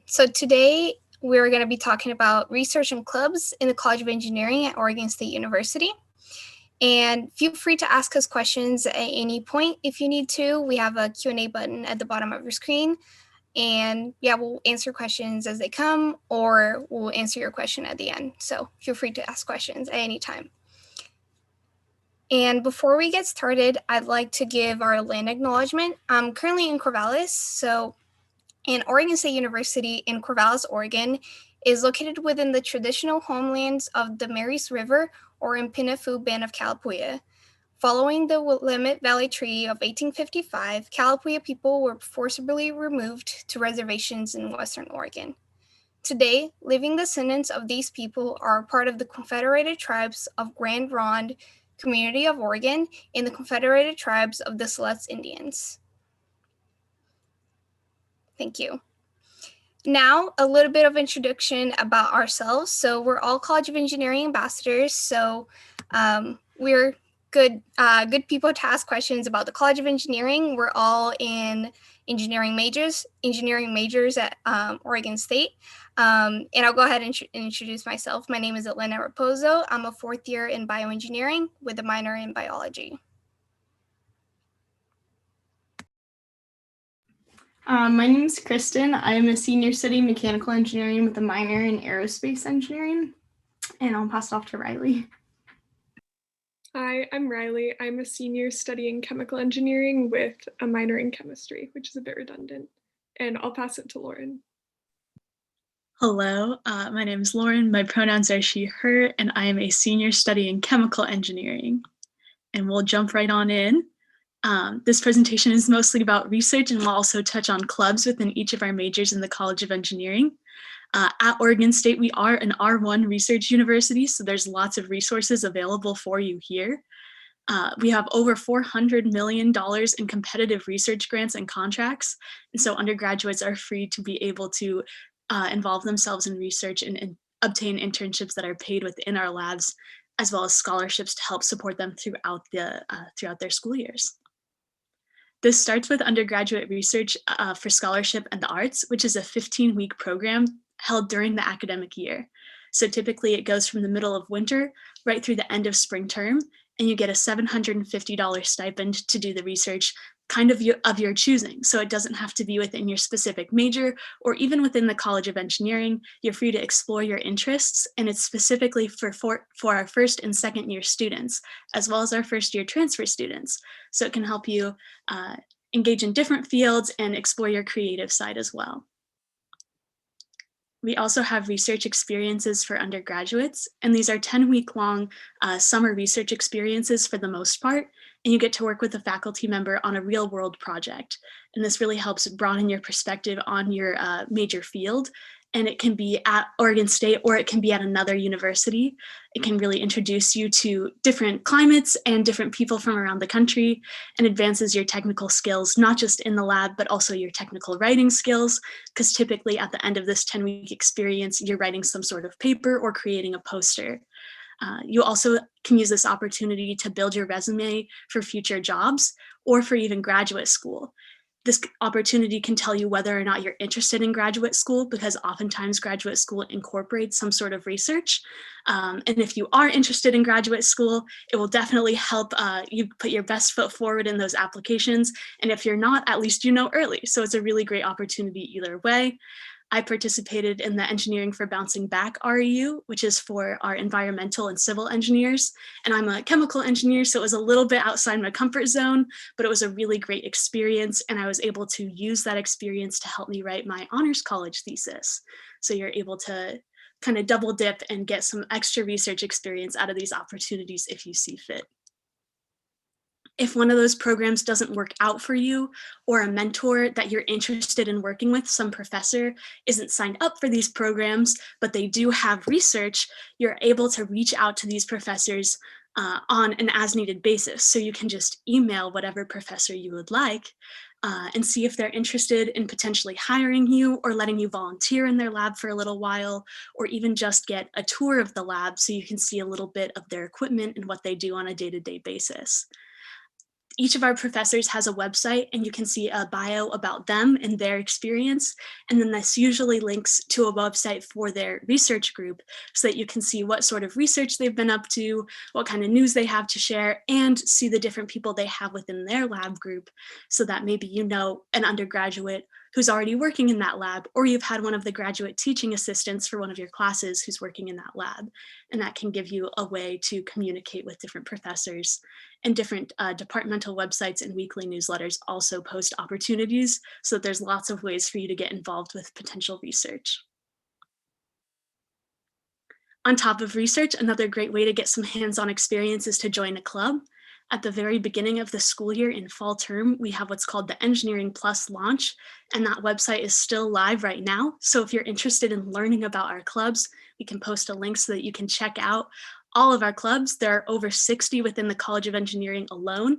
So today we're going to be talking about research and clubs in the College of Engineering at Oregon State University. And feel free to ask us questions at any point if you need to. We have a Q&A button at the bottom of your screen. And yeah, we'll answer questions as they come, or we'll answer your question at the end. So feel free to ask questions at any time. And before we get started, I'd like to give our land acknowledgement. I'm currently in Corvallis, so and Oregon State University in Corvallis, Oregon, is located within the traditional homelands of the Marys River or Impinafu Band of Kalapuya. Following the Willamette Valley Treaty of 1855, Kalapuya people were forcibly removed to reservations in Western Oregon. Today, living descendants of these people are part of the Confederated Tribes of Grand Ronde Community of Oregon and the Confederated Tribes of the Siletz Indians. Thank you. Now, a little bit of introduction about ourselves. So we're all College of Engineering ambassadors. So we're good people to ask questions about the College of Engineering. We're all in engineering majors at Oregon State. And I'll go ahead and introduce myself. My name is Elena Raposo. I'm a fourth year in bioengineering with a minor in biology. My name is Kristen. I am a senior studying mechanical engineering with a minor in aerospace engineering, and I'll pass it off to Riley. Hi, I'm Riley. I'm a senior studying chemical engineering with a minor in chemistry, which is a bit redundant, and I'll pass it to Lauren. Hello, my name is Lauren. My pronouns are she, her, and I am a senior studying chemical engineering. And we'll jump right on in. This presentation is mostly about research, and we'll also touch on clubs within each of our majors in the College of Engineering. At Oregon State, we are an R1 research university, so there's lots of resources available for you here. We have over $400 million in competitive research grants and contracts, and so undergraduates are free to be able to involve themselves in research and obtain internships that are paid within our labs, as well as scholarships to help support them throughout their school years. This starts with undergraduate research for scholarship and the arts, which is a 15-week program held during the academic year. So typically it goes from the middle of winter right through the end of spring term, and you get a $750 stipend to do the research kind of your choosing. So it doesn't have to be within your specific major or even within the College of Engineering. You're free to explore your interests, and it's specifically for our first and second year students, as well as our first year transfer students. So it can help you engage in different fields and explore your creative side as well. We also have research experiences for undergraduates, and these are 10-week-long summer research experiences for the most part, and you get to work with a faculty member on a real-world project. And this really helps broaden your perspective on your major field, and it can be at Oregon State or it can be at another university. It can really introduce you to different climates and different people from around the country, and advances your technical skills, not just in the lab, but also your technical writing skills, because typically at the end of this 10-week experience, you're writing some sort of paper or creating a poster. You also can use this opportunity to build your resume for future jobs or for even graduate school. This opportunity can tell you whether or not you're interested in graduate school, because oftentimes graduate school incorporates some sort of research. And if you are interested in graduate school, it will definitely help you put your best foot forward in those applications. And if you're not, at least you know early. So it's a really great opportunity either way. I participated in the Engineering for Bouncing Back REU, which is for our environmental and civil engineers. And I'm a chemical engineer, so it was a little bit outside my comfort zone, but it was a really great experience. And I was able to use that experience to help me write my honors college thesis. So you're able to kind of double dip and get some extra research experience out of these opportunities if you see fit. If one of those programs doesn't work out for you, or a mentor that you're interested in working with, some professor isn't signed up for these programs, but they do have research, you're able to reach out to these professors on an as-needed basis. So you can just email whatever professor you would like and see if they're interested in potentially hiring you or letting you volunteer in their lab for a little while, or even just get a tour of the lab so you can see a little bit of their equipment and what they do on a day-to-day basis. Each of our professors has a website, and you can see a bio about them and their experience. And then this usually links to a website for their research group so that you can see what sort of research they've been up to, what kind of news they have to share, and see the different people they have within their lab group, so that maybe you know an undergraduate who's already working in that lab, or you've had one of the graduate teaching assistants for one of your classes who's working in that lab. And that can give you a way to communicate with different professors. And different departmental websites and weekly newsletters also post opportunities, so that there's lots of ways for you to get involved with potential research. On top of research, another great way to get some hands-on experience is to join a club. At the very beginning of the school year in fall term, we have what's called the Engineering Plus launch, and that website is still live right now. So if you're interested in learning about our clubs, we can post a link so that you can check out all of our clubs. There are over 60 within the College of Engineering alone,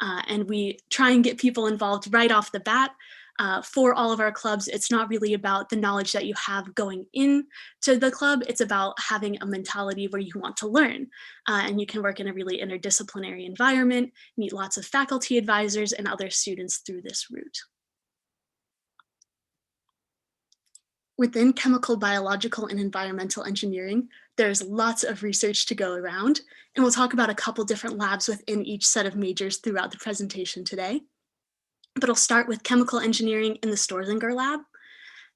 and we try and get people involved right off the bat. For all of our clubs, it's not really about the knowledge that you have going into the club. It's about having a mentality where you want to learn, and you can work in a really interdisciplinary environment, meet lots of faculty advisors and other students through this route. Within chemical, biological, and environmental engineering, there's lots of research to go around, and we'll talk about a couple different labs within each set of majors throughout the presentation today. But I'll start with chemical engineering in the Storzinger lab.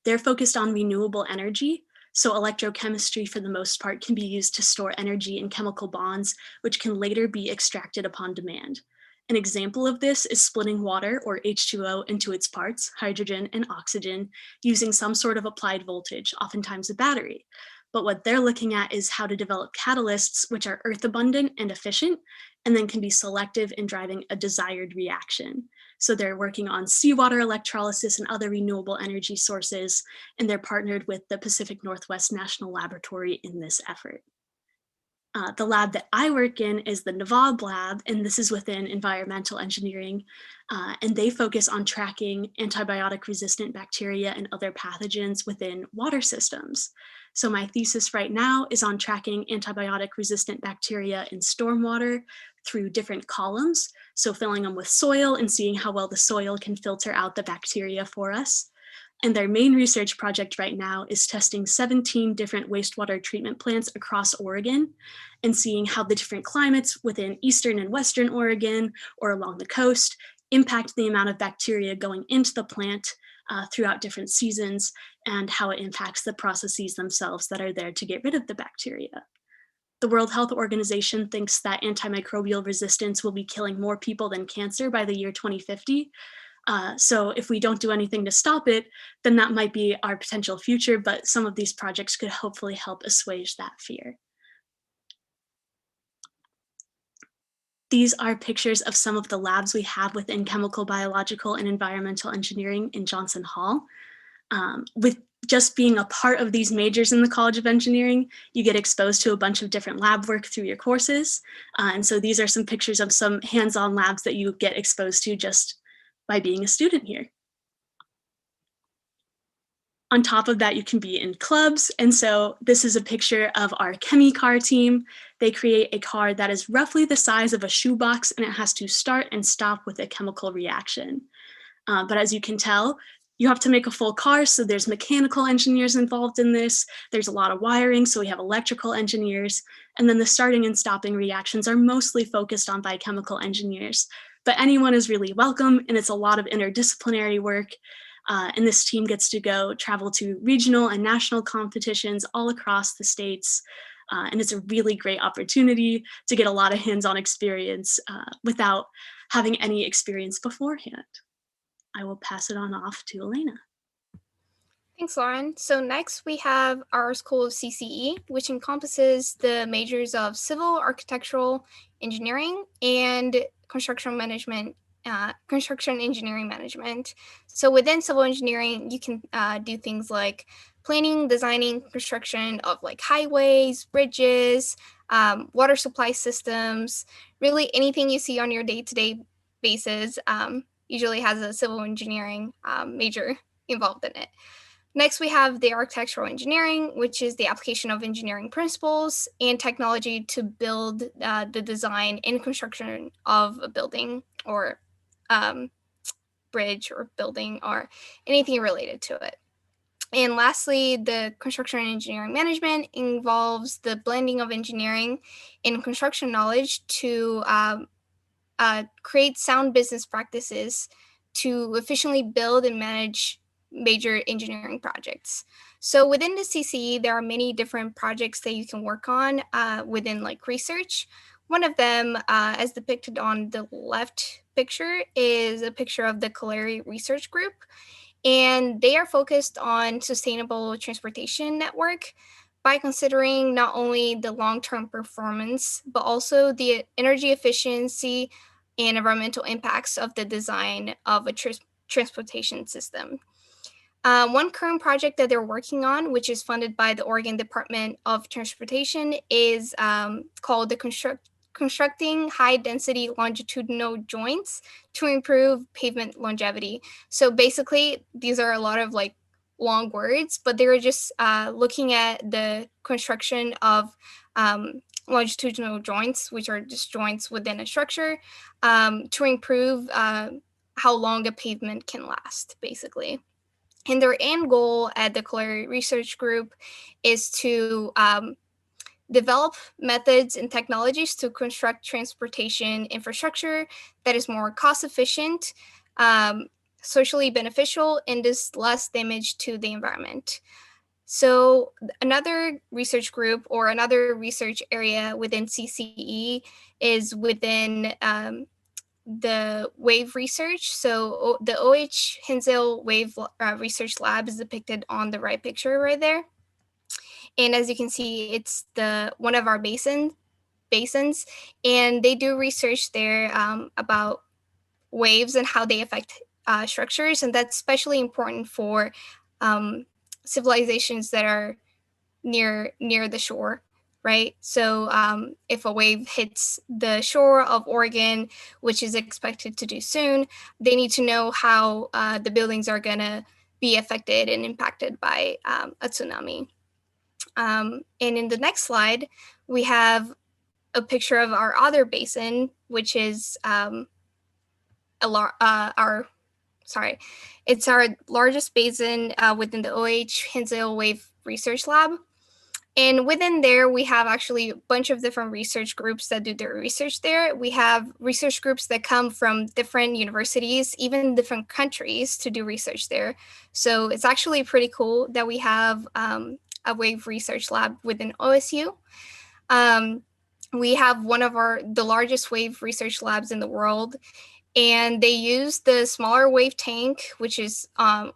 They're focused on renewable energy, so electrochemistry for the most part can be used to store energy in chemical bonds, which can later be extracted upon demand. An example of this is splitting water, or H2O, into its parts, hydrogen and oxygen, using some sort of applied voltage, oftentimes a battery. But what they're looking at is how to develop catalysts which are earth abundant and efficient, and then can be selective in driving a desired reaction. So they're working on seawater electrolysis and other renewable energy sources, and they're partnered with the Pacific Northwest National Laboratory in this effort. The lab that I work in is the Navab lab, and this is within environmental engineering, and they focus on tracking antibiotic-resistant bacteria and other pathogens within water systems. So my thesis right now is on tracking antibiotic-resistant bacteria in stormwater through different columns, so filling them with soil and seeing how well the soil can filter out the bacteria for us. And their main research project right now is testing 17 different wastewater treatment plants across Oregon and seeing how the different climates within Eastern and Western Oregon or along the coast impact the amount of bacteria going into the plant throughout different seasons, and how it impacts the processes themselves that are there to get rid of the bacteria. The World Health Organization thinks that antimicrobial resistance will be killing more people than cancer by the year 2050. So if we don't do anything to stop it, then that might be our potential future, but some of these projects could hopefully help assuage that fear. These are pictures of some of the labs we have within chemical, biological, and environmental engineering in Johnson Hall. With just being a part of these majors in the College of Engineering, you get exposed to a bunch of different lab work through your courses. And so these are some pictures of some hands-on labs that you get exposed to just by being a student here. On top of that, you can be in clubs. And so this is a picture of our Chemi car team. They create a car that is roughly the size of a shoebox, and it has to start and stop with a chemical reaction. But as you can tell, you have to make a full car, so there's mechanical engineers involved in this. There's a lot of wiring, so we have electrical engineers. And then the starting and stopping reactions are mostly focused on biochemical engineers. But anyone is really welcome, and it's a lot of interdisciplinary work. And this team gets to go travel to regional and national competitions all across the states. And it's a really great opportunity to get a lot of hands-on experience without having any experience beforehand. I will pass it on off to Elena. Thanks, Lauren. So next we have our School of CCE, which encompasses the majors of Civil, Architectural Engineering, and Construction Engineering Management. So within civil engineering, you can do things like planning, designing, construction of like highways, bridges, water supply systems, really anything you see on your day-to-day basis usually has a civil engineering major involved in it. Next, we have the architectural engineering, which is the application of engineering principles and technology to build the design and construction of a building. or bridge or building or anything related to it. And lastly, the construction and engineering management involves the blending of engineering and construction knowledge to create sound business practices to efficiently build and manage major engineering projects. So within the CCE, there are many different projects that you can work on within like research. One of them, as depicted on the left picture, is a picture of the Calari Research Group. And they are focused on sustainable transportation network by considering not only the long-term performance, but also the energy efficiency and environmental impacts of the design of a transportation system. One current project that they're working on, which is funded by the Oregon Department of Transportation, is called the Constructing High-Density Longitudinal Joints to Improve Pavement Longevity. So basically, these are a lot of like long words, but they were just looking at the construction of longitudinal joints, which are just joints within a structure, to improve how long a pavement can last, basically. And their end goal at the Calari Research Group is to develop methods and technologies to construct transportation infrastructure that is more cost efficient, socially beneficial, and does less damage to the environment. So another research group or another research area within CCE is within the wave research. So the OH Hinsdale Wave Research Lab is depicted on the right picture right there. And as you can see, it's one of our basins, and they do research there about waves and how they affect structures, and that's especially important for civilizations that are near the shore, right? So if a wave hits the shore of Oregon, which is expected to do soon, they need to know how the buildings are gonna be affected and impacted by a tsunami. And in the next slide, we have a picture of our other basin, which is it's our largest basin within the OH Hinsdale Wave Research Lab. And within there, we have actually a bunch of different research groups that do their research there. We have research groups that come from different universities, even different countries, to do research there. So it's actually pretty cool that we have a wave research lab within OSU. We have one of the largest wave research labs in the world, and they use the smaller wave tank, which is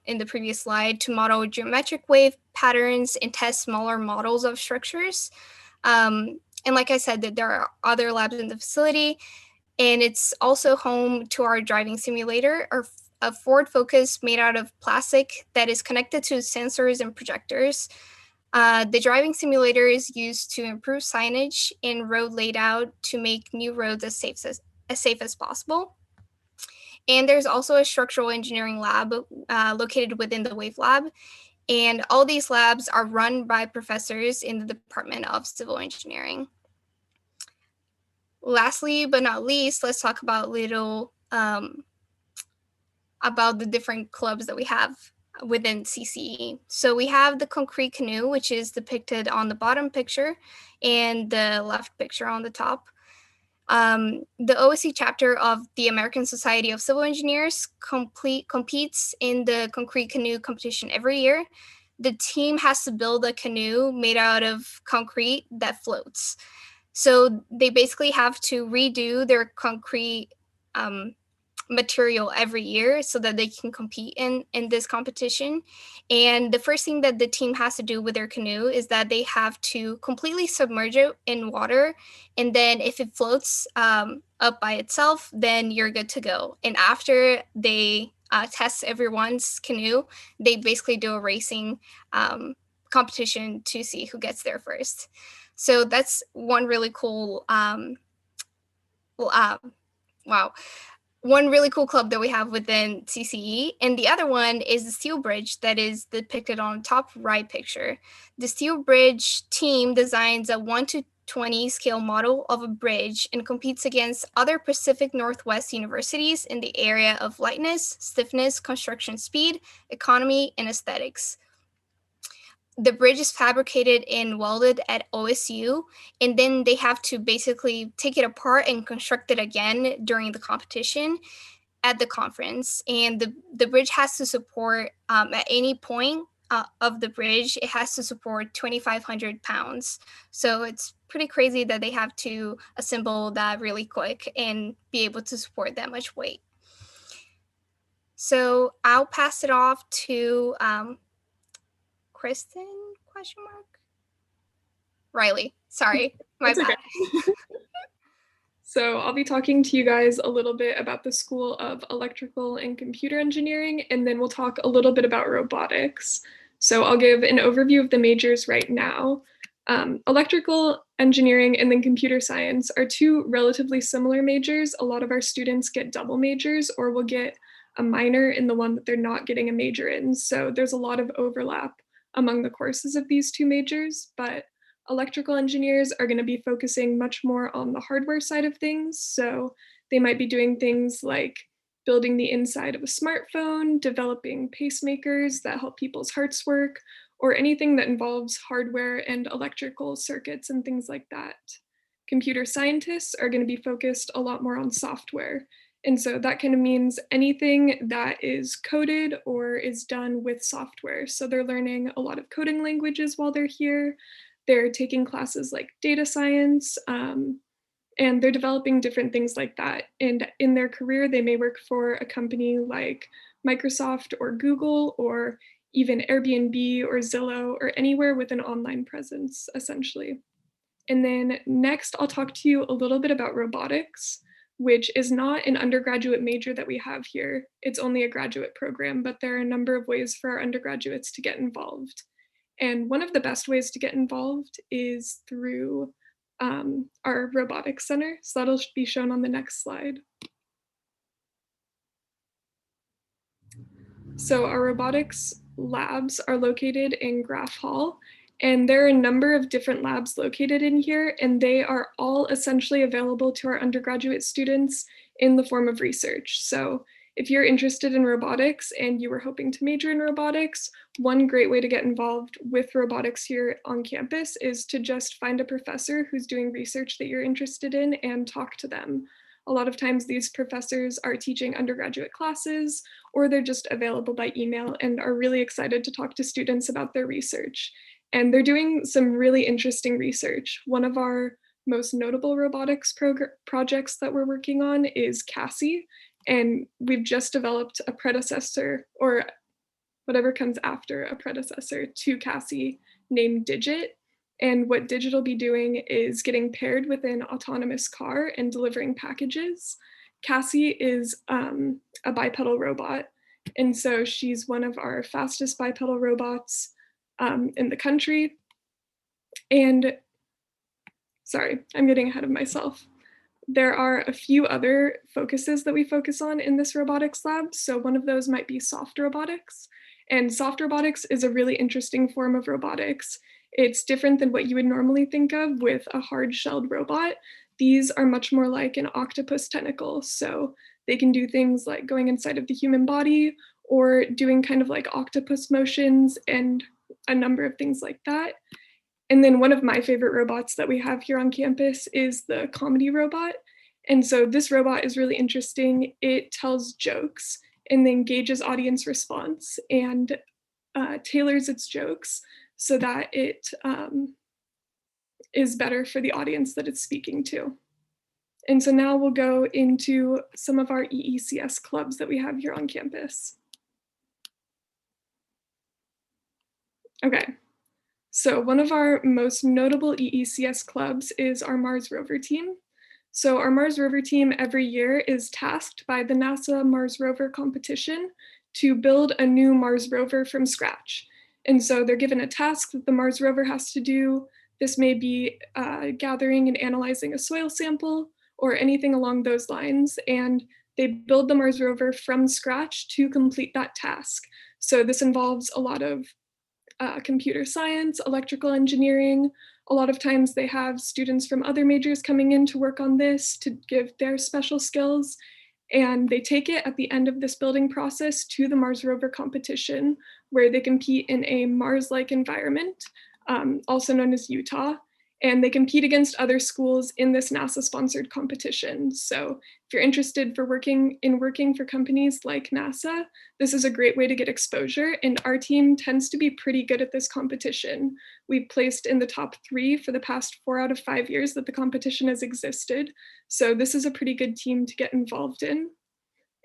in the previous slide, to model geometric wave patterns and test smaller models of structures. And like I said, that there are other labs in the facility, and it's also home to our driving simulator, or a Ford Focus made out of plastic that is connected to sensors and projectors. The driving simulator is used to improve signage and road layout to make new roads as safe as possible. And there's also a structural engineering lab located within the Wave Lab. And all these labs are run by professors in the Department of Civil Engineering. Lastly, but not least, let's talk about about the different clubs that we have within CCE. So we have the concrete canoe, which is depicted on the bottom picture and the left picture on the top. The OSC chapter of the American Society of Civil Engineers competes in the concrete canoe competition every year. The team has to build a canoe made out of concrete that floats. So they basically have to redo their concrete material every year so that they can compete in this competition. And the first thing that the team has to do with their canoe is that they have to completely submerge it in water, and then if it floats up by itself, then you're good to go. And after they test everyone's canoe, they basically do a racing competition to see who gets there first. So that's one really cool one really cool club that we have within CCE. And the other one is the Steel Bridge that is depicted on the top right picture. The Steel Bridge team designs a 1 to 20 scale model of a bridge and competes against other Pacific Northwest universities in the area of lightness, stiffness, construction speed, economy, and aesthetics. The bridge is fabricated and welded at OSU, and then they have to basically take it apart and construct it again during the competition at the conference. And the bridge has to support, at any point of the bridge, it has to support 2,500 pounds. So it's pretty crazy that they have to assemble that really quick and be able to support that much weight. So I'll pass it off to Kristen, question mark? Riley, sorry, my That's bad. okay. So I'll be talking to you guys a little bit about the School of Electrical and Computer Engineering, and then we'll talk a little bit about robotics. So I'll give an overview of the majors right now. Electrical engineering and then computer science are two relatively similar majors. A lot of our students get double majors or will get a minor in the one that they're not getting a major in. So there's a lot of overlap among the courses of these two majors, but electrical engineers are going to be focusing much more on the hardware side of things. So they might be doing things like building the inside of a smartphone, developing pacemakers that help people's hearts work, or anything that involves hardware and electrical circuits and things like that. Computer scientists are going to be focused a lot more on software. And so that kind of means anything that is coded or is done with software. So they're learning a lot of coding languages while they're here. They're taking classes like data science, and they're developing different things like that. And in their career, they may work for a company like Microsoft or Google or even Airbnb or Zillow or anywhere with an online presence, essentially. And then next, I'll talk to you a little bit about robotics, which is not an undergraduate major that we have here. It's only a graduate program, but there are a number of ways for our undergraduates to get involved. And one of the best ways to get involved is through our robotics center. So that'll be shown on the next slide. So our robotics labs are located in Graf Hall, and there are a number of different labs located in here, and they are all essentially available to our undergraduate students in the form of research. So if you're interested in robotics and you were hoping to major in robotics, one great way to get involved with robotics here on campus is to just find a professor who's doing research that you're interested in and talk to them. A lot of times these professors are teaching undergraduate classes, or they're just available by email and are really excited to talk to students about their research. And they're doing some really interesting research. One of our most notable robotics projects that we're working on is Cassie. And we've just developed a predecessor, or whatever comes after a predecessor to Cassie, named Digit. And what Digit will be doing is getting paired with an autonomous car and delivering packages. Cassie is a bipedal robot. And so she's one of our fastest bipedal robots in the country. And sorry, I'm getting ahead of myself. There are a few other focuses that we focus on in this robotics lab. So one of those might be soft robotics. And soft robotics is a really interesting form of robotics. It's different than what you would normally think of with a hard-shelled robot. These are much more like an octopus tentacle. So they can do things like going inside of the human body or doing kind of like octopus motions and a number of things like that. And then one of my favorite robots that we have here on campus is the comedy robot. And so this robot is really interesting. It tells jokes and then gauges audience response and tailors its jokes so that it is better for the audience that it's speaking to. And so now we'll go into some of our EECS clubs that we have here on campus. Okay. So one of our most notable EECS clubs is our Mars rover team. So our Mars rover team every year is tasked by the NASA Mars rover competition to build a new Mars rover from scratch. And so they're given a task that the Mars rover has to do. This may be gathering and analyzing a soil sample or anything along those lines. And they build the Mars rover from scratch to complete that task. So this involves a lot of computer science, electrical engineering. A lot of times they have students from other majors coming in to work on this to give their special skills. And they take it at the end of this building process to the Mars rover competition, where they compete in a Mars-like environment, also known as Utah. And they compete against other schools in this NASA-sponsored competition. So if you're interested for working for companies like NASA, this is a great way to get exposure. And our team tends to be pretty good at this competition. We've placed in the top 3 for the past 4 out of 5 years that the competition has existed. So this is a pretty good team to get involved in.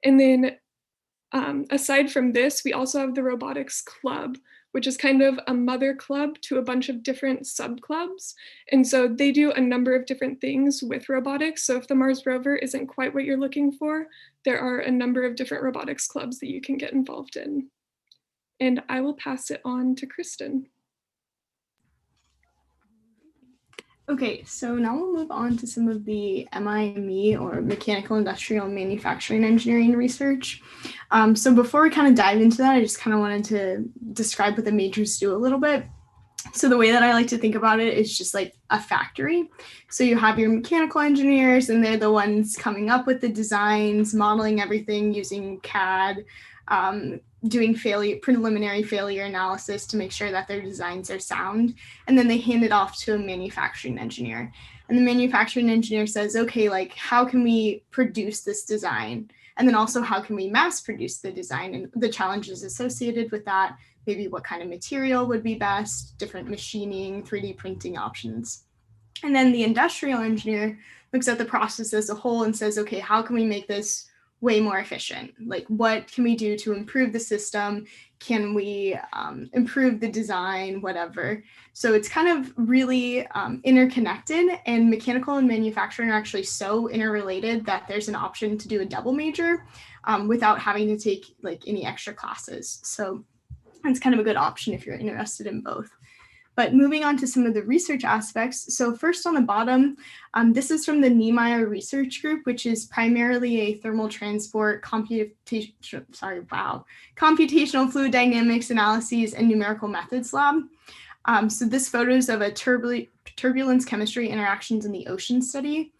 And then aside from this, we also have the robotics club, which is kind of a mother club to a bunch of different sub-clubs. And so they do a number of different things with robotics. So if the Mars rover isn't quite what you're looking for, there are a number of different robotics clubs that you can get involved in. And I will pass it on to Kristen. Okay, so now we'll move on to some of the MIME or Mechanical Industrial Manufacturing Engineering research. So before we kind of dive into that, I just kind of wanted to describe what the majors do a little bit. So the way that I like to think about it is just like a factory. So you have your mechanical engineers and they're the ones coming up with the designs, modeling everything using CAD, doing preliminary failure analysis to make sure that their designs are sound. And then they hand it off to a manufacturing engineer. And the manufacturing engineer says, okay, like how can we produce this design? And then also how can we mass produce the design and the challenges associated with that? Maybe what kind of material would be best, different machining, 3D printing options. And then the industrial engineer looks at the process as a whole and says, okay, how can we make this way more efficient? Like what can we do to improve the system? Can we improve the design, whatever? So it's kind of really interconnected, and mechanical and manufacturing are actually so interrelated that there's an option to do a double major without having to take like any extra classes. So it's kind of a good option if you're interested in both. But moving on to some of the research aspects. So first on the bottom, this is from the Niemeyer Research Group, which is primarily a thermal transport, computational fluid dynamics analyses and numerical methods lab. So this photos of a turbulence chemistry interactions in the ocean study.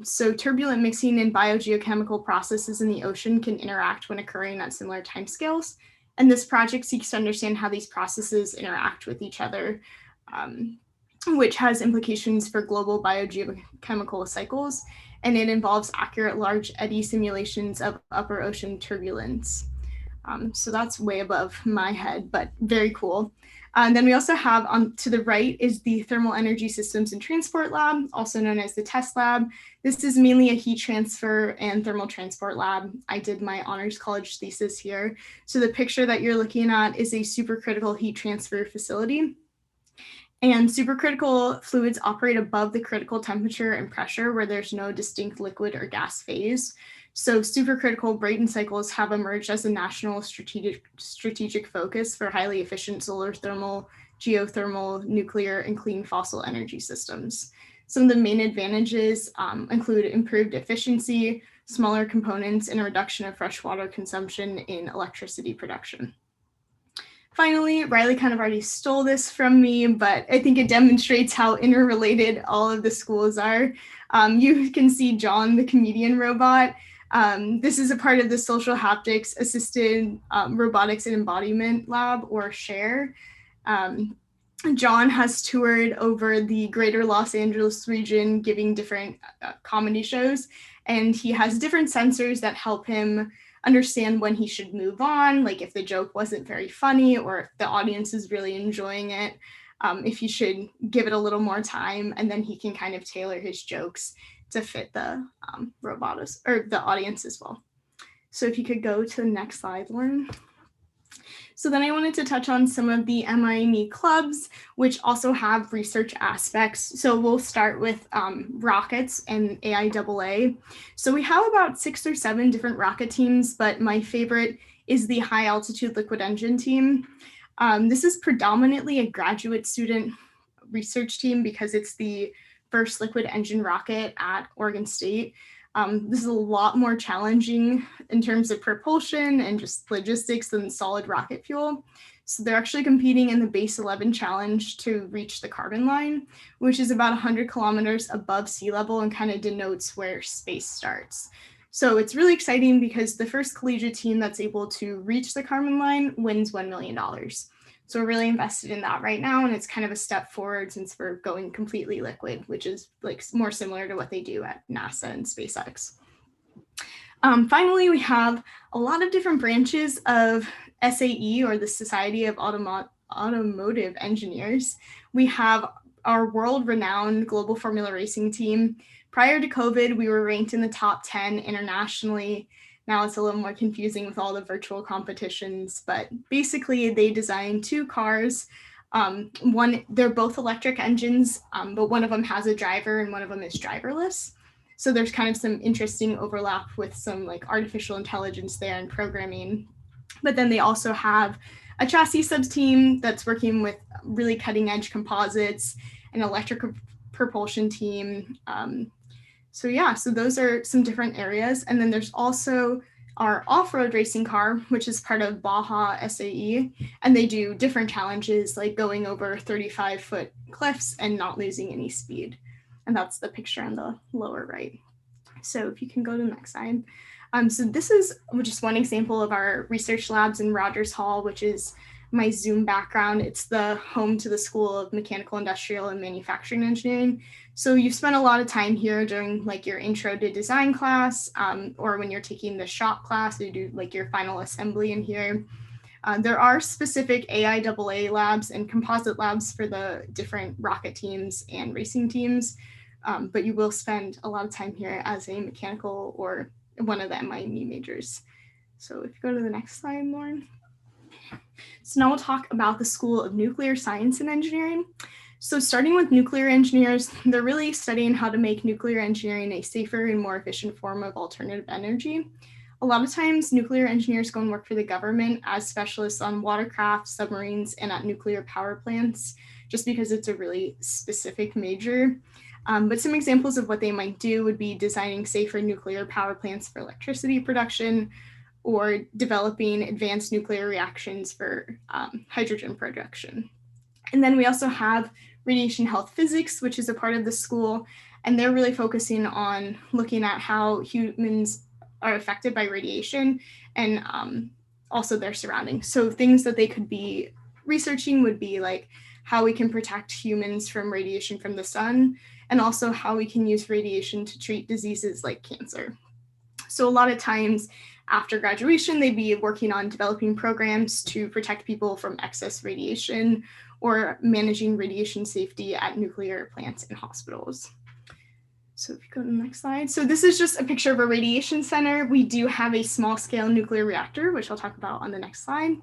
So turbulent mixing and biogeochemical processes in the ocean can interact when occurring at similar timescales. And this project seeks to understand how these processes interact with each other, which has implications for global biogeochemical cycles. And it involves accurate large eddy simulations of upper ocean turbulence. So that's way above my head, but very cool. And then we also have to the right is the Thermal Energy Systems and Transport Lab, also known as the TEST Lab. This is mainly a heat transfer and thermal transport lab. I did my honors college thesis here. So the picture that you're looking at is a supercritical heat transfer facility. And supercritical fluids operate above the critical temperature and pressure where there's no distinct liquid or gas phase. So supercritical Brayton cycles have emerged as a national strategic focus for highly efficient solar thermal, geothermal, nuclear, and clean fossil energy systems. Some of the main advantages include improved efficiency, smaller components, and a reduction of freshwater consumption in electricity production. Finally, Riley kind of already stole this from me, but I think it demonstrates how interrelated all of the schools are. You can see John, the comedian robot. This is a part of the Social Haptics Assisted Robotics and Embodiment Lab, or SHARE. John has toured over the greater Los Angeles region giving different comedy shows, and he has different sensors that help him understand when he should move on, like if the joke wasn't very funny or if the audience is really enjoying it, if he should give it a little more time, and then he can kind of tailor his jokes to fit the robots or the audience as well. So if you could go to the next slide, Lauren. So then I wanted to touch on some of the MIME clubs, which also have research aspects. So we'll start with rockets and AIAA. So we have about 6 or 7 different rocket teams, but my favorite is the high altitude liquid engine team. This is predominantly a graduate student research team because it's the first liquid engine rocket at Oregon State. This is a lot more challenging in terms of propulsion and just logistics than solid rocket fuel. So they're actually competing in the Base 11 challenge to reach the carbon line, which is about 100 kilometers above sea level and kind of denotes where space starts. So it's really exciting because the first collegiate team that's able to reach the carbon line wins $1 million. So we're really invested in that right now, and it's kind of a step forward since we're going completely liquid, which is like more similar to what they do at NASA and SpaceX. Finally, we have a lot of different branches of SAE, or the Society of Automotive Engineers. We have our world-renowned global Formula Racing team. Prior to COVID, we were ranked in the top 10 internationally. Now it's a little more confusing with all the virtual competitions, but basically they designed 2 cars. They're both electric engines, but one of them has a driver and one of them is driverless. So there's kind of some interesting overlap with some like artificial intelligence there and programming. But then they also have a chassis subs team that's working with really cutting edge composites, an electric propulsion team. So those are some different areas. And then there's also our off-road racing car, which is part of Baja SAE. And they do different challenges like going over 35-foot cliffs and not losing any speed. And that's the picture on the lower right. So if you can go to the next slide. So this is just one example of our research labs in Rogers Hall, which is my Zoom background. It's the home to the School of Mechanical, Industrial, and Manufacturing Engineering. So you spend a lot of time here during like your intro to design class, or when you're taking the shop class, you do like your final assembly in here. There are specific AIAA labs and composite labs for the different rocket teams and racing teams, but you will spend a lot of time here as a mechanical or one of the MIME majors. So if you go to the next slide, Lauren. So now we'll talk about the School of Nuclear Science and Engineering. So starting with nuclear engineers, they're really studying how to make nuclear engineering a safer and more efficient form of alternative energy. A lot of times nuclear engineers go and work for the government as specialists on watercraft, submarines, and at nuclear power plants, just because it's a really specific major. But some examples of what they might do would be designing safer nuclear power plants for electricity production, or developing advanced nuclear reactions for hydrogen production. And then we also have radiation health physics, which is a part of the school, and they're really focusing on looking at how humans are affected by radiation and also their surroundings. So things that they could be researching would be like how we can protect humans from radiation from the sun, and also how we can use radiation to treat diseases like cancer. So a lot of times after graduation, they'd be working on developing programs to protect people from excess radiation or managing radiation safety at nuclear plants and hospitals. So if you go to the next slide. So this is just a picture of a radiation center. We do have a small scale nuclear reactor, which I'll talk about on the next slide.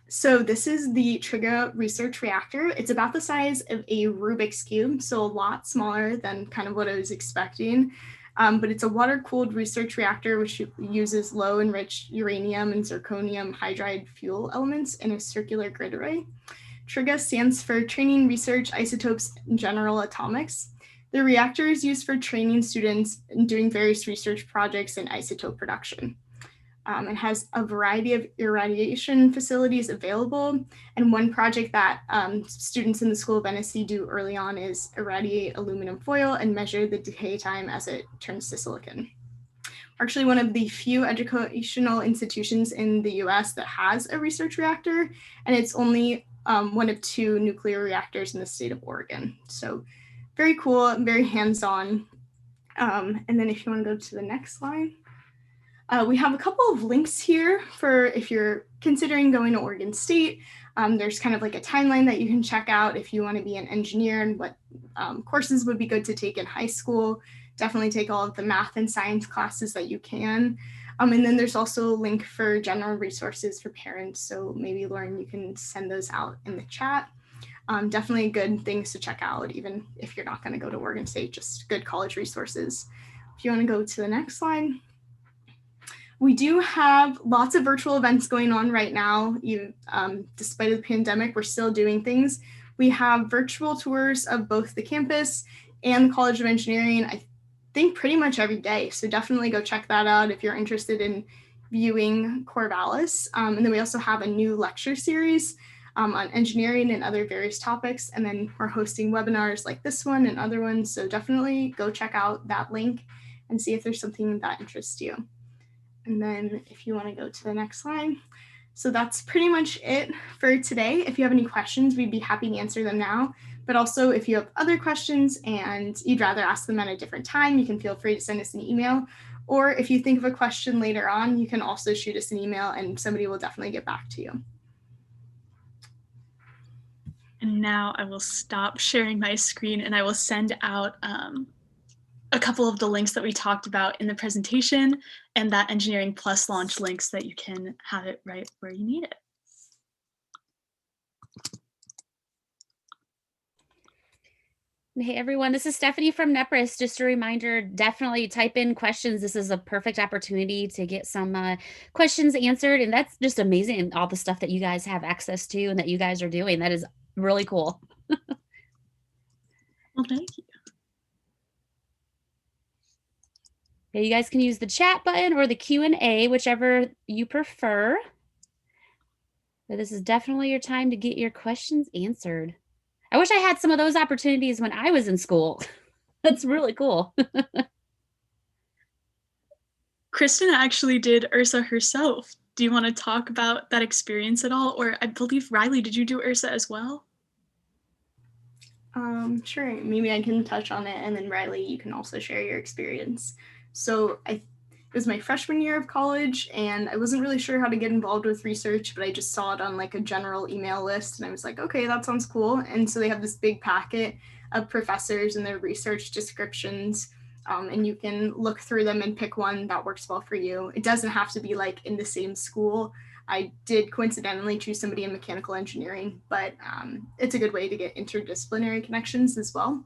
So this is the Trigga Research Reactor. It's about the size of a Rubik's Cube, so a lot smaller than kind of what I was expecting. But it's a water-cooled research reactor which uses low-enriched uranium and zirconium hydride fuel elements in a circular grid array. Trigga stands for Training Research Isotopes and General Atomics. The reactor is used for training students in doing various research projects in isotope production. It has a variety of irradiation facilities available. And one project that students in the School of NSC do early on is irradiate aluminum foil and measure the decay time as it turns to silicon. We're actually one of the few educational institutions in the US that has a research reactor, and it's only one of 2 nuclear reactors in the state of Oregon. So very cool, very hands-on. And then if you want to go to the next slide. We have a couple of links here for if you're considering going to Oregon State. There's kind of like a timeline that you can check out if you want to be an engineer and what courses would be good to take in high school. Definitely take all of the math and science classes that you can. And then there's also a link for general resources for parents. So maybe Lauren, you can send those out in the chat. Definitely good things to check out, even if you're not going to go to Oregon State, just good college resources. If you want to go to the next slide. We do have lots of virtual events going on right now. Despite the pandemic, we're still doing things. We have virtual tours of both the campus and the College of Engineering, I think pretty much every day. So definitely go check that out if you're interested in viewing Corvallis. And then we also have a new lecture series on engineering and other various topics. And then we're hosting webinars like this one and other ones. So definitely go check out that link and see if there's something that interests you. And then if you want to go to the next slide. So that's pretty much it for today. If you have any questions, we'd be happy to answer them now. But also if you have other questions and you'd rather ask them at a different time, you can feel free to send us an email. Or if you think of a question later on, you can also shoot us an email and somebody will definitely get back to you. And now I will stop sharing my screen and I will send out a couple of the links that we talked about in the presentation and that Engineering Plus launch links that you can have it right where you need it. Hey everyone, this is Stephanie from Nepris. Just a reminder, definitely type in questions. This is a perfect opportunity to get some questions answered. And that's just amazing, all the stuff that you guys have access to and that you guys are doing. That is really cool. Well, thank you. Yeah, you guys can use the chat button or the Q&A, whichever you prefer. But this is definitely your time to get your questions answered. I wish I had some of those opportunities when I was in school. That's really cool. Kristen actually did URSA herself. Do you want to talk about that experience at all? Or I believe, Riley, did you do URSA as well? Sure, maybe I can touch on it, and then Riley, you can also share your experience. So it was my freshman year of college, and I wasn't really sure how to get involved with research, but I just saw it on like a general email list, and I was like, okay, that sounds cool. And so they have this big packet of professors and their research descriptions, and you can look through them and pick one that works well for you. It doesn't have to be like in the same school. I did coincidentally choose somebody in mechanical engineering, but it's a good way to get interdisciplinary connections as well.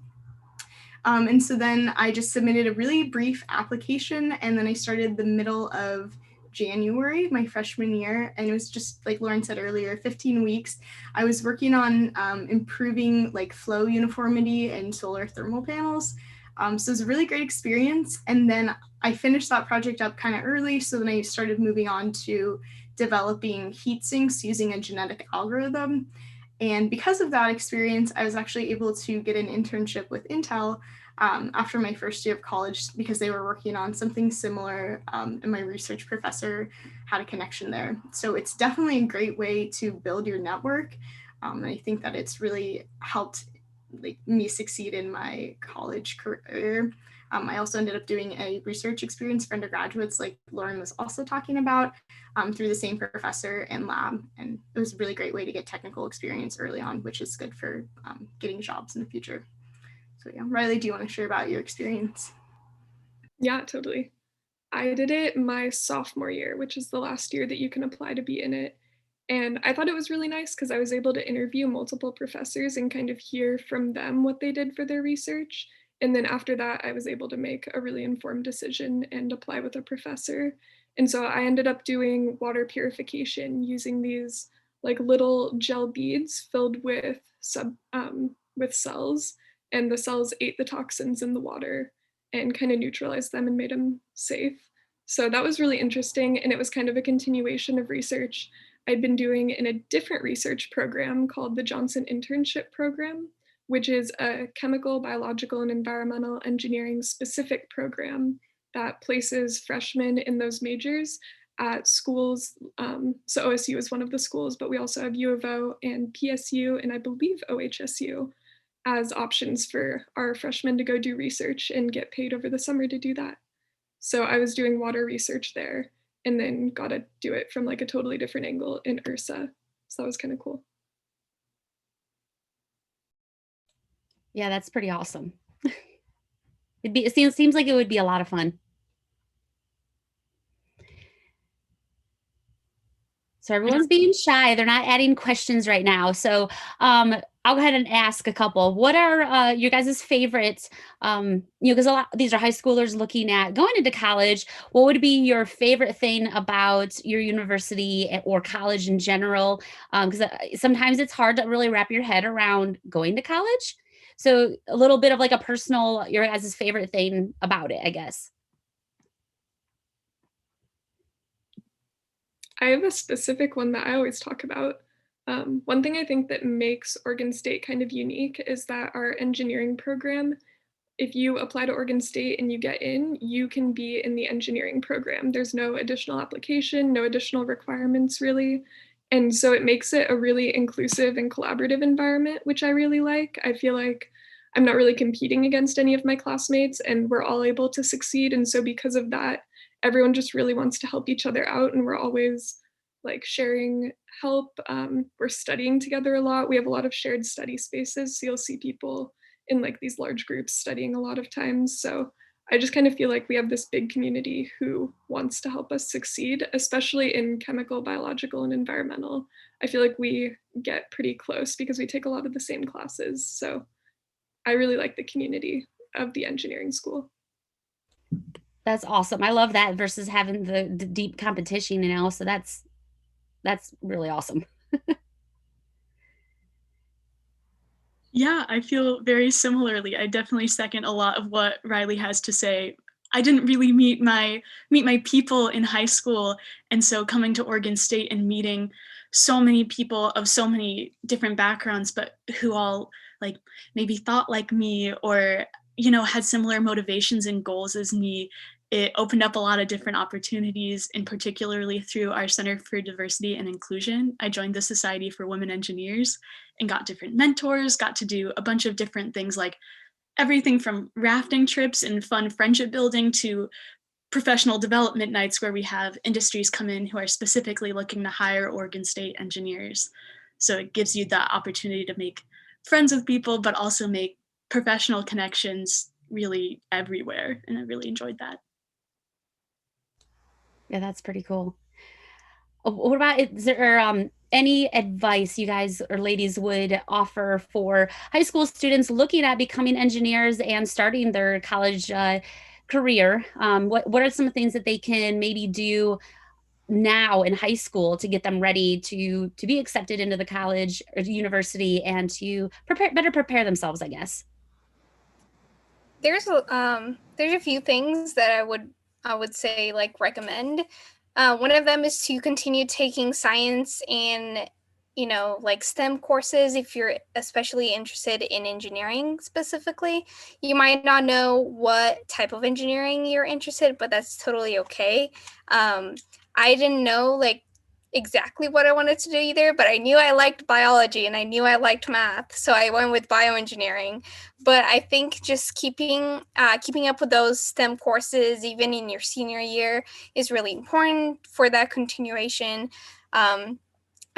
And so then I just submitted a really brief application, and then I started the middle of January, my freshman year, and it was just like Lauren said earlier, 15 weeks. I was working on improving like flow uniformity and solar thermal panels. So it was a really great experience. And then I finished that project up kind of early, so then I started moving on to developing heat sinks using a genetic algorithm. And because of that experience, I was actually able to get an internship with Intel after my first year of college because they were working on something similar, and my research professor had a connection there. So it's definitely a great way to build your network. And I think that it's really helped like me succeed in my college career. I also ended up doing a research experience for undergraduates, like Lauren was also talking about, through the same professor and lab. And it was a really great way to get technical experience early on, which is good for getting jobs in the future. So yeah, Riley, do you want to share about your experience? Yeah, totally. I did it my sophomore year, which is the last year that you can apply to be in it. And I thought it was really nice because I was able to interview multiple professors and kind of hear from them what they did for their research. And then after that, I was able to make a really informed decision and apply with a professor. And so I ended up doing water purification using these like little gel beads filled with cells, and the cells ate the toxins in the water and kind of neutralized them and made them safe. So that was really interesting, and it was kind of a continuation of research I'd been doing in a different research program called the Johnson Internship Program, which is a chemical, biological, and environmental engineering specific program that places freshmen in those majors at schools. So OSU is one of the schools, but we also have U of O and PSU, and I believe OHSU as options for our freshmen to go do research and get paid over the summer to do that. So I was doing water research there and then got to do it from like a totally different angle in URSA. So that was kind of cool. Yeah, that's pretty awesome. It seems like it would be a lot of fun. So everyone's being shy. They're not adding questions right now. So I'll go ahead and ask a couple. What are your guys' favorites? Because a lot these are high schoolers looking at going into college. What would be your favorite thing about your university or college in general? Because sometimes it's hard to really wrap your head around going to college. So a little bit of like a personal, your guys' favorite thing about it, I guess. I have a specific one that I always talk about. One thing I think that makes Oregon State kind of unique is that our engineering program, if you apply to Oregon State and you get in, you can be in the engineering program. There's no additional application, no additional requirements really. And so it makes it a really inclusive and collaborative environment, which I really like. I feel like I'm not really competing against any of my classmates and we're all able to succeed. And so because of that, everyone just really wants to help each other out and we're always like sharing help. We're studying together a lot. We have a lot of shared study spaces. So you'll see people in like these large groups studying a lot of times. So I just kind of feel like we have this big community who wants to help us succeed, especially in chemical, biological, and environmental. I feel like we get pretty close because we take a lot of the same classes. So I really like the community of the engineering school. That's awesome. I love that versus having the deep competition, you know, so that's really awesome. Yeah, I feel very similarly. I definitely second a lot of what Riley has to say. I didn't really meet my people in high school, and so coming to Oregon State and meeting so many people of so many different backgrounds, but who all like maybe thought like me or, you know, had similar motivations and goals as me, it opened up a lot of different opportunities, and particularly through our Center for Diversity and Inclusion. I joined the Society for Women Engineers and got different mentors, got to do a bunch of different things like everything from rafting trips and fun friendship building to professional development nights where we have industries come in who are specifically looking to hire Oregon State engineers. So it gives you the opportunity to make friends with people, but also make professional connections really everywhere. And I really enjoyed that. Yeah, that's pretty cool. What about, is there any advice you guys or ladies would offer for high school students looking at becoming engineers and starting their college career? What are some things that they can maybe do now in high school to get them ready to be accepted into the college or university and to better prepare themselves, I guess? There's a few things that I would say like recommend. One of them is to continue taking science and like STEM courses if you're especially interested in engineering specifically. You might not know what type of engineering you're interested, but that's totally okay. I didn't know like exactly what I wanted to do either, but I knew I liked biology and I knew I liked math, so I went with bioengineering. But I think just keeping up with those STEM courses even in your senior year is really important for that continuation.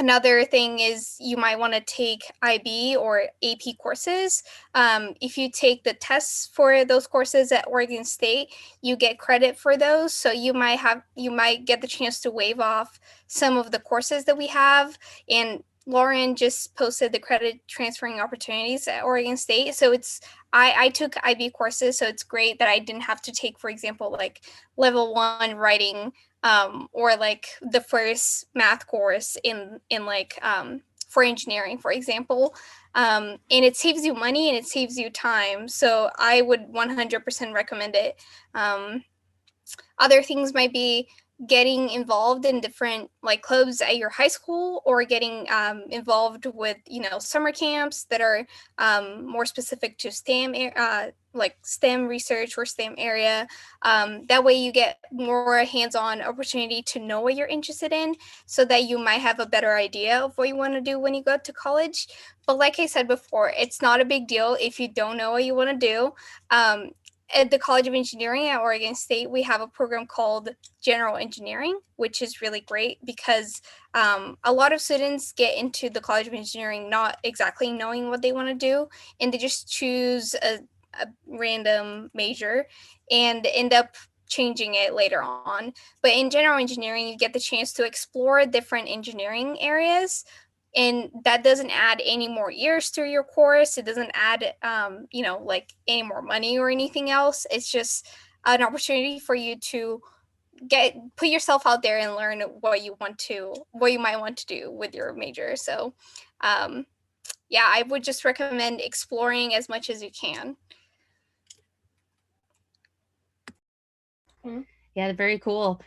Another thing is you might want to take IB or AP courses. If you take the tests for those courses at Oregon State, you get credit for those. So you might get the chance to waive off some of the courses that we have. And Lauren just posted the credit transferring opportunities at Oregon State. So I took IB courses, so it's great that I didn't have to take, for example, like level 1 writing or like the first math course in like for engineering, for example. And it saves you money and it saves you time. So I would 100% recommend it. Other things might be getting involved in different like clubs at your high school or getting involved with summer camps that are more specific to STEM like STEM research or STEM area. That way you get more hands-on opportunity to know what you're interested in so that you might have a better idea of what you want to do when you go to college. But like I said before, it's not a big deal if you don't know what you want to do. At the College of Engineering at Oregon State, we have a program called General Engineering, which is really great because a lot of students get into the College of Engineering not exactly knowing what they want to do, and they just choose a random major and end up changing it later on. But in general engineering, you get the chance to explore different engineering areas, and that doesn't add any more years to your course. It doesn't add like any more money or anything else. It's just an opportunity for you to put yourself out there and learn what you might want to do with your major. So yeah, I would just recommend exploring as much as you can. Yeah, very cool.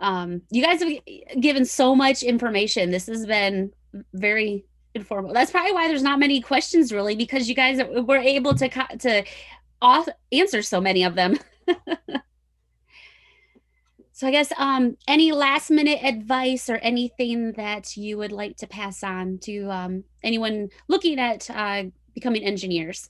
You guys have given so much information. This has been very informative. That's probably why there's not many questions really, because you guys were able to answer so many of them. So I guess any last minute advice or anything that you would like to pass on to anyone looking at becoming engineers?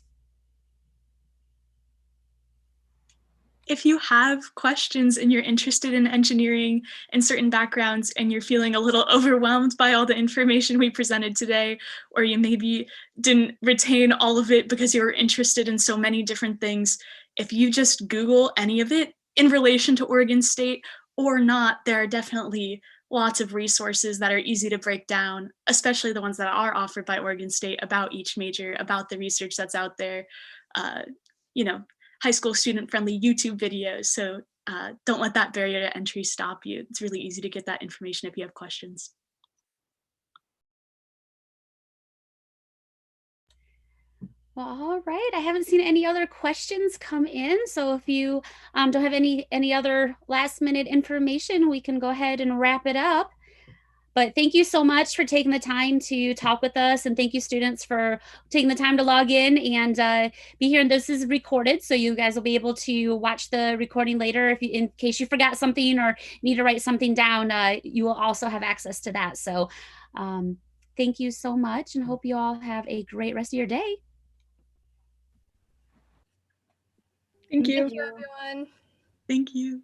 If you have questions and you're interested in engineering and certain backgrounds and you're feeling a little overwhelmed by all the information we presented today, or you maybe didn't retain all of it because you were interested in so many different things, if you just Google any of it in relation to Oregon State or not, there are definitely lots of resources that are easy to break down, especially the ones that are offered by Oregon State about each major, about the research that's out there. You know, high school student-friendly YouTube videos. So don't let that barrier to entry stop you. It's really easy to get that information if you have questions. Well, all right. I haven't seen any other questions come in. So if you don't have any other last minute information, we can go ahead and wrap it up. But thank you so much for taking the time to talk with us. And thank you, students, for taking the time to log in and be here. And this is recorded, so you guys will be able to watch the recording later. If you, in case you forgot something or need to write something down, you will also have access to that. So thank you so much, and hope you all have a great rest of your day. Thank you. Thank you, everyone. Thank you.